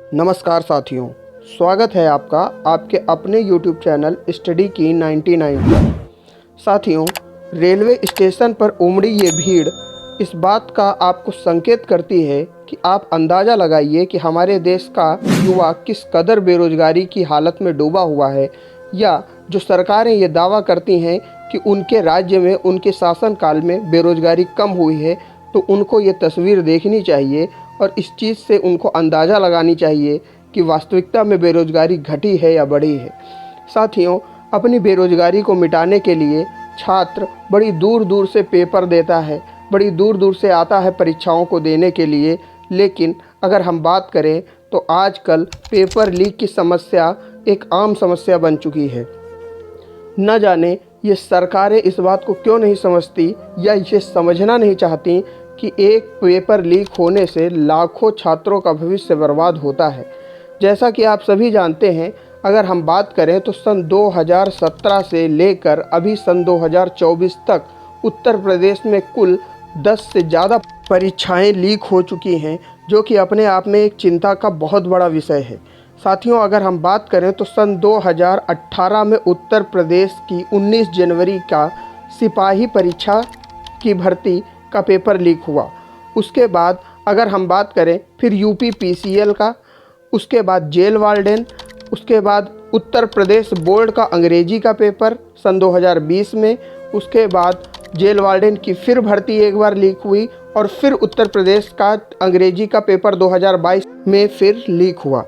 नमस्कार साथियों, स्वागत है आपका आपके अपने YouTube चैनल स्टडी की 99 पर। साथियों, रेलवे स्टेशन पर उमड़ी ये भीड़ इस बात का आपको संकेत करती है कि आप अंदाज़ा लगाइए कि हमारे देश का युवा किस कदर बेरोजगारी की हालत में डूबा हुआ है, या जो सरकारें ये दावा करती हैं कि उनके राज्य में उनके शासनकाल में बेरोजगारी कम हुई है, तो उनको ये तस्वीर देखनी चाहिए और इस चीज़ से उनको अंदाज़ा लगानी चाहिए कि वास्तविकता में बेरोजगारी घटी है या बढ़ी है। साथियों, अपनी बेरोजगारी को मिटाने के लिए छात्र बड़ी दूर दूर से पेपर देता है, बड़ी दूर दूर से आता है परीक्षाओं को देने के लिए, लेकिन अगर हम बात करें तो आजकल पेपर लीक की समस्या एक आम समस्या बन चुकी है। न जाने ये सरकारें इस बात को क्यों नहीं समझती या इसे समझना नहीं चाहती कि एक पेपर लीक होने से लाखों छात्रों का भविष्य बर्बाद होता है। जैसा कि आप सभी जानते हैं, अगर हम बात करें तो सन 2017 से लेकर अभी सन 2024 तक उत्तर प्रदेश में कुल 10 से ज़्यादा परीक्षाएं लीक हो चुकी हैं, जो कि अपने आप में एक चिंता का बहुत बड़ा विषय है। साथियों, अगर हम बात करें तो सन 2018 में उत्तर प्रदेश की 19 जनवरी का सिपाही परीक्षा की भर्ती का पेपर लीक हुआ। उसके बाद अगर हम बात करें फिर यूपी पीसीएल का, उसके बाद जेल वार्डन, उसके बाद उत्तर प्रदेश बोर्ड का अंग्रेजी का पेपर सन 2020 में, उसके बाद जेल वार्डन की फिर भर्ती एक बार लीक हुई और फिर उत्तर प्रदेश का अंग्रेजी का पेपर 2022 में फिर लीक हुआ।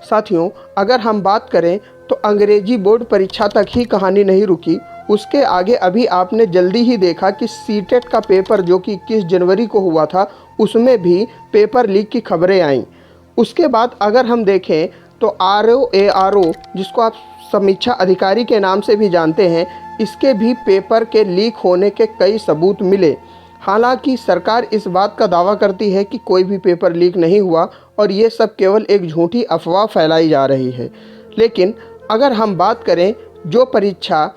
साथियों, अगर हम बात करें तो अंग्रेजी बोर्ड परीक्षा तक ही कहानी नहीं रुकी, उसके आगे अभी आपने जल्दी ही देखा कि सीटेट का पेपर जो कि 21 जनवरी को हुआ था, उसमें भी पेपर लीक की खबरें आईं। उसके बाद अगर हम देखें तो आरओ जिसको आप समीक्षा अधिकारी के नाम से भी जानते हैं, इसके भी पेपर के लीक होने के कई सबूत मिले। हालांकि सरकार इस बात का दावा करती है कि कोई भी पेपर लीक नहीं हुआ और ये सब केवल एक झूठी अफवाह फैलाई जा रही है। लेकिन अगर हम बात करें जो परीक्षा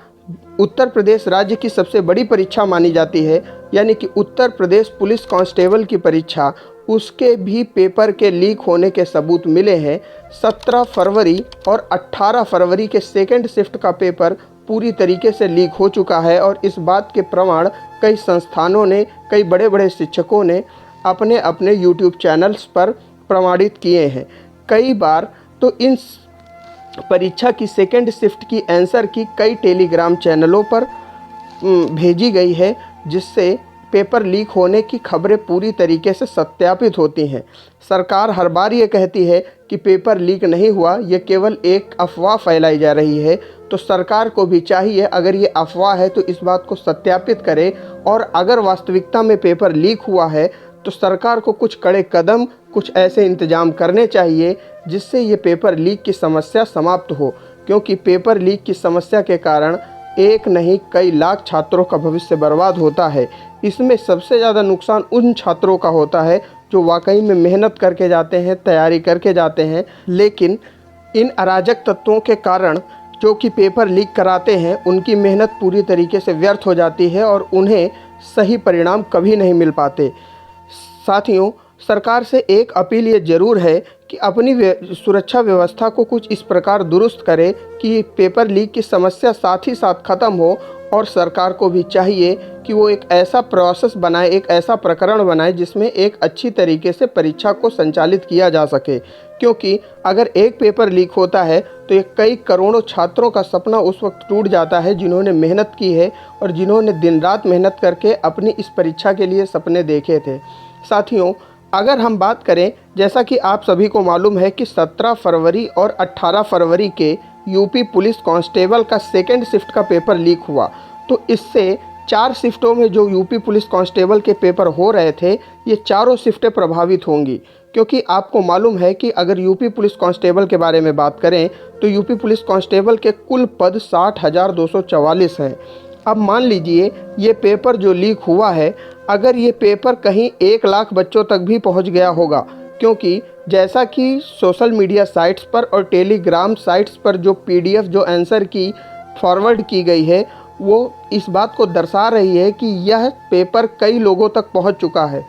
उत्तर प्रदेश राज्य की सबसे बड़ी परीक्षा मानी जाती है, यानी कि उत्तर प्रदेश पुलिस कांस्टेबल की परीक्षा, उसके भी पेपर के लीक होने के सबूत मिले हैं। 17 फरवरी और 18 फरवरी के सेकेंड शिफ्ट का पेपर पूरी तरीके से लीक हो चुका है और इस बात के प्रमाण कई संस्थानों ने, कई बड़े बड़े शिक्षकों ने अपने अपने यूट्यूब चैनल्स पर प्रमाणित किए हैं। कई बार तो इन परीक्षा की सेकेंड शिफ्ट की आंसर की कई टेलीग्राम चैनलों पर भेजी गई है, जिससे पेपर लीक होने की खबरें पूरी तरीके से सत्यापित होती हैं। सरकार हर बार ये कहती है कि पेपर लीक नहीं हुआ, ये केवल एक अफवाह फैलाई जा रही है। तो सरकार को भी चाहिए, अगर ये अफवाह है तो इस बात को सत्यापित करे, और अगर वास्तविकता में पेपर लीक हुआ है तो सरकार को कुछ कड़े कदम, कुछ ऐसे इंतजाम करने चाहिए जिससे ये पेपर लीक की समस्या समाप्त हो। क्योंकि पेपर लीक की समस्या के कारण एक नहीं कई लाख छात्रों का भविष्य बर्बाद होता है। इसमें सबसे ज़्यादा नुकसान उन छात्रों का होता है जो वाकई में मेहनत करके जाते हैं, तैयारी करके जाते हैं, लेकिन इन अराजक तत्वों के कारण जो कि पेपर लीक कराते हैं, उनकी मेहनत पूरी तरीके से व्यर्थ हो जाती है और उन्हें सही परिणाम कभी नहीं मिल पाते। साथियों, सरकार से एक अपील ये ज़रूर है कि अपनी सुरक्षा व्यवस्था को कुछ इस प्रकार दुरुस्त करे कि पेपर लीक की समस्या साथ ही साथ ख़त्म हो, और सरकार को भी चाहिए कि वो एक ऐसा प्रोसेस बनाए, एक ऐसा प्रकरण बनाए जिसमें एक अच्छी तरीके से परीक्षा को संचालित किया जा सके। क्योंकि अगर एक पेपर लीक होता है तो ये कई करोड़ों छात्रों का सपना उस वक्त टूट जाता है जिन्होंने मेहनत की है और जिन्होंने दिन रात मेहनत करके अपनी इस परीक्षा के लिए सपने देखे थे। साथियों, अगर हम बात करें, जैसा कि आप सभी को मालूम है कि 17 फरवरी और 18 फरवरी के यूपी पुलिस कांस्टेबल का सेकेंड शिफ्ट का पेपर लीक हुआ, तो इससे 4 शिफ्टों में जो यूपी पुलिस कांस्टेबल के पेपर हो रहे थे, ये चारों शिफ्टें प्रभावित होंगी। क्योंकि आपको मालूम है कि अगर यूपी पुलिस कांस्टेबल के बारे में बात करें तो यूपी पुलिस कांस्टेबल के कुल पद 60,244 हैं। अब मान लीजिए ये पेपर जो लीक हुआ है, अगर ये पेपर कहीं 1 लाख बच्चों तक भी पहुंच गया होगा, क्योंकि जैसा कि सोशल मीडिया साइट्स पर और टेलीग्राम साइट्स पर जो पीडीएफ जो आंसर की फॉरवर्ड की गई है, वो इस बात को दर्शा रही है कि यह पेपर कई लोगों तक पहुंच चुका है।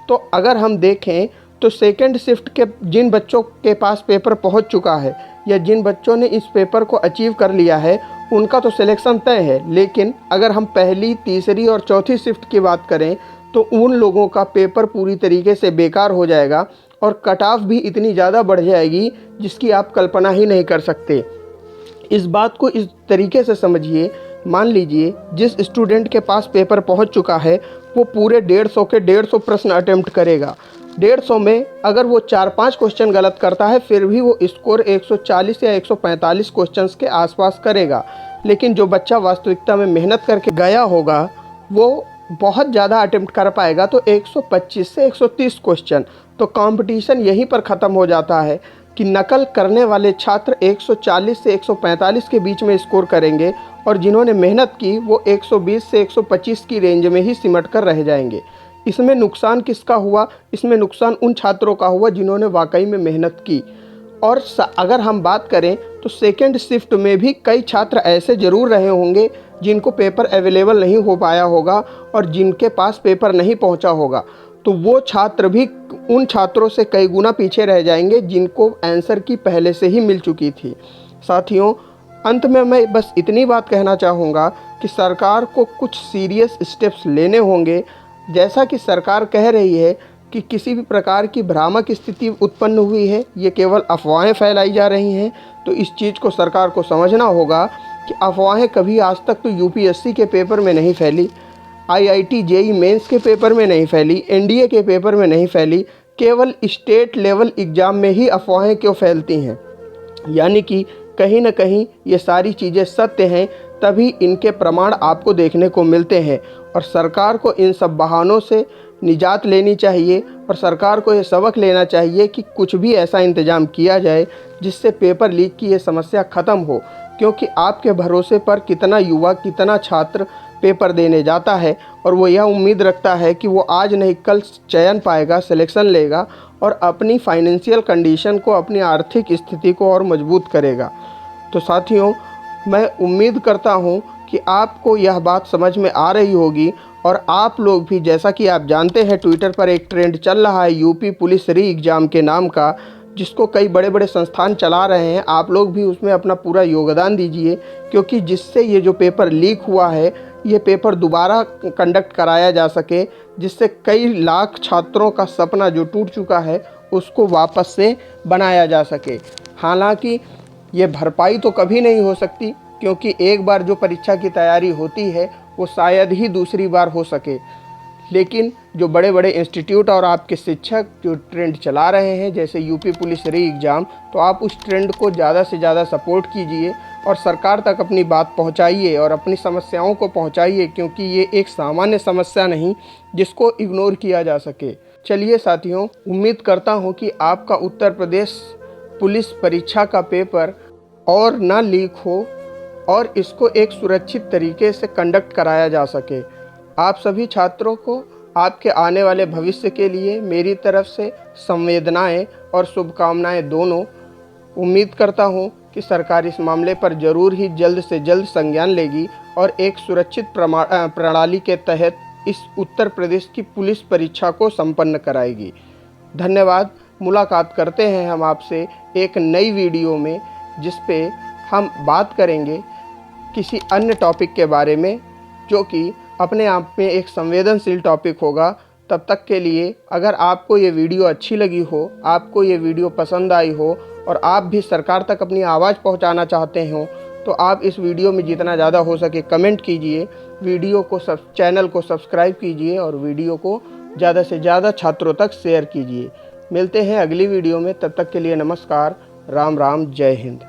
तो अगर हम देखें तो सेकंड शिफ्ट के जिन बच्चों के पास पेपर पहुंच चुका है या जिन बच्चों ने इस पेपर को अचीव कर लिया है उनका तो सिलेक्शन तय है। लेकिन अगर हम पहली, तीसरी और चौथी शिफ्ट की बात करें तो उन लोगों का पेपर पूरी तरीके से बेकार हो जाएगा और कट ऑफ भी इतनी ज़्यादा बढ़ जाएगी जिसकी आप कल्पना ही नहीं कर सकते। इस बात को इस तरीके से समझिए, मान लीजिए जिस स्टूडेंट के पास पेपर पहुंच चुका है वो पूरे 150 के 150 प्रश्न अटेम्प्ट करेगा। 150 में अगर वो 4-5 क्वेश्चन गलत करता है फिर भी वो स्कोर 140 या 145 क्वेश्चंस के आसपास करेगा। लेकिन जो बच्चा वास्तविकता में मेहनत करके गया होगा वो बहुत ज़्यादा अटेम्प्ट कर पाएगा, तो 125 से 130 क्वेश्चन। तो कंपटीशन यहीं पर ख़त्म हो जाता है कि नकल करने वाले छात्र 140 से 145 के बीच में स्कोर करेंगे और जिन्होंने मेहनत की वो 120 से 125 की रेंज में ही सिमट कर रह जाएंगे। इसमें नुकसान किसका हुआ? इसमें नुकसान उन छात्रों का हुआ जिन्होंने वाकई में मेहनत की। और अगर हम बात करें तो सेकंड शिफ्ट में भी कई छात्र ऐसे ज़रूर रहे होंगे जिनको पेपर अवेलेबल नहीं हो पाया होगा और जिनके पास पेपर नहीं पहुंचा होगा। तो वो छात्र भी उन छात्रों से कई गुना पीछे रह जाएंगे जिनको आंसर की पहले से ही मिल चुकी थी। साथियों, अंत में मैं बस इतनी बात कहना चाहूँगा कि सरकार को कुछ सीरियस स्टेप्स लेने होंगे। जैसा कि सरकार कह रही है कि किसी भी प्रकार की भ्रामक स्थिति उत्पन्न हुई है, ये केवल अफवाहें फैलाई जा रही हैं, तो इस चीज़ को सरकार को समझना होगा कि अफवाहें कभी आज तक तो यूपीएससी के पेपर में नहीं फैली, आईआईटी जेईई मेंस के पेपर में नहीं फैली, एनडीए के पेपर में नहीं फैली, केवल स्टेट लेवल एग्ज़ाम में ही अफवाहें क्यों फैलती हैं। यानी कि कहीं ना कहीं ये सारी चीज़ें सत्य हैं, तभी इनके प्रमाण आपको देखने को मिलते हैं। और सरकार को इन सब बहानों से निजात लेनी चाहिए और सरकार को ये सबक लेना चाहिए कि कुछ भी ऐसा इंतज़ाम किया जाए जिससे पेपर लीक की ये समस्या ख़त्म हो। क्योंकि आपके भरोसे पर कितना युवा, कितना छात्र पेपर देने जाता है और वो यह उम्मीद रखता है कि वो आज नहीं कल चयन पाएगा, सिलेक्शन लेगा और अपनी फाइनेंशियल कंडीशन को, अपनी आर्थिक स्थिति को और मजबूत करेगा। तो साथियों, मैं उम्मीद करता हूँ कि आपको यह बात समझ में आ रही होगी और आप लोग भी, जैसा कि आप जानते हैं ट्विटर पर एक ट्रेंड चल रहा है यूपी पुलिस री एग्ज़ाम के नाम का, जिसको कई बड़े बड़े संस्थान चला रहे हैं। आप लोग भी उसमें अपना पूरा योगदान दीजिए, क्योंकि जिससे ये जो पेपर लीक हुआ है ये पेपर दोबारा कंडक्ट कराया जा सके, जिससे कई लाख छात्रों का सपना जो टूट चुका है उसको वापस से बनाया जा सके। हालांकि ये भरपाई तो कभी नहीं हो सकती, क्योंकि एक बार जो परीक्षा की तैयारी होती है वो शायद ही दूसरी बार हो सके। लेकिन जो बड़े बड़े इंस्टीट्यूट और आपके शिक्षक जो ट्रेंड चला रहे हैं, जैसे यूपी पुलिस री एग्ज़ाम, तो आप उस ट्रेंड को ज़्यादा से ज़्यादा सपोर्ट कीजिए और सरकार तक अपनी बात पहुंचाइए और अपनी समस्याओं को पहुंचाइए, क्योंकि ये एक सामान्य समस्या नहीं जिसको इग्नोर किया जा सके। चलिए साथियों, उम्मीद करता हूं कि आपका उत्तर प्रदेश पुलिस परीक्षा का पेपर और ना लीक हो और इसको एक सुरक्षित तरीके से कंडक्ट कराया जा सके। आप सभी छात्रों को आपके आने वाले भविष्य के लिए मेरी तरफ से संवेदनाएं और शुभकामनाएं दोनों। उम्मीद करता हूं कि सरकार इस मामले पर ज़रूर ही जल्द से जल्द संज्ञान लेगी और एक सुरक्षित प्रणाली के तहत इस उत्तर प्रदेश की पुलिस परीक्षा को संपन्न कराएगी। धन्यवाद। मुलाकात करते हैं हम आपसे एक नई वीडियो में, जिस पे हम बात करेंगे किसी अन्य टॉपिक के बारे में, जो कि अपने आप में एक संवेदनशील टॉपिक होगा। तब तक के लिए, अगर आपको ये वीडियो अच्छी लगी हो, आपको ये वीडियो पसंद आई हो और आप भी सरकार तक अपनी आवाज़ पहुंचाना चाहते हो, तो आप इस वीडियो में जितना ज़्यादा हो सके कमेंट कीजिए, वीडियो को चैनल को सब्सक्राइब कीजिए और वीडियो को ज़्यादा से ज़्यादा छात्रों तक शेयर कीजिए। मिलते हैं अगली वीडियो में, तब तक के लिए नमस्कार, राम राम, जय हिंद।